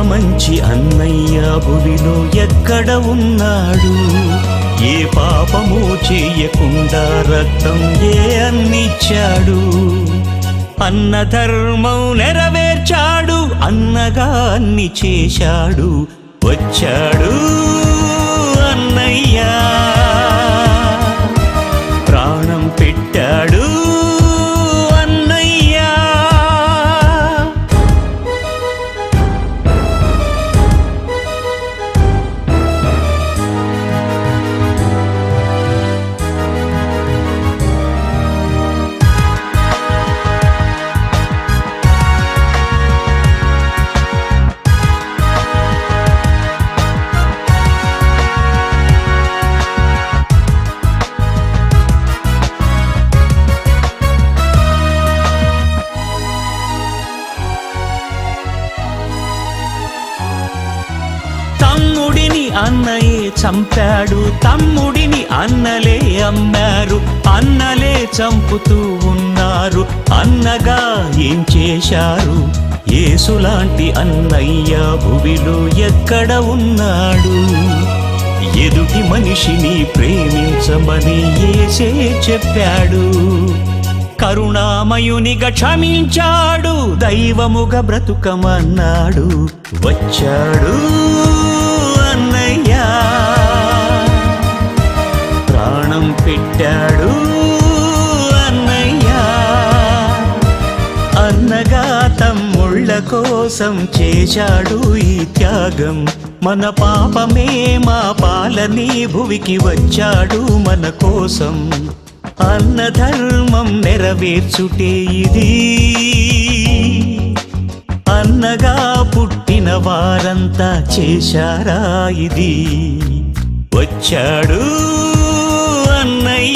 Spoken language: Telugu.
మంచి అన్నయ్య భువిలో ఎక్కడ ఉన్నాడు? ఏ పాపము చేయకుండా రక్తం ఏ అన్నిచ్చాడు? అన్న ధర్మం నెరవేర్చాడు, అన్నగా అన్ని చేశాడు. వచ్చాడు అన్నయ్య, ప్రాణం పెట్టాడు అన్నయ్య. తమ్ముడిని అన్నయే చంపాడు, తమ్ముడిని అన్నలే అమ్మారు, అన్నలే చంపుతూ ఉన్నారు. అన్నగా ఏం చేశారు? యేసులాంటి అన్నయ్య భువిలో ఎక్కడ ఉన్నాడు? ఎదుటి మనిషిని ప్రేమించమని యేసే చెప్పాడు. కరుణామయునిగా క్షమించాడు, దైవముగా బ్రతుకమన్నాడు. వచ్చాడు అన్నయ్య, ప్రాణం పెట్టాడు అన్నయ్య. అన్నగా తమ్ముళ్ళ కోసం చేశాడు ఈ త్యాగం. మన పాపమే మా పాలని భువికి వచ్చాడు మన కోసం. అన్న ధర్మం నెరవేర్చుటే ఇది, అన్నగా పుట్టిన వారంతా చేశారా ఇది? వచ్చాడు అన్నయ్య.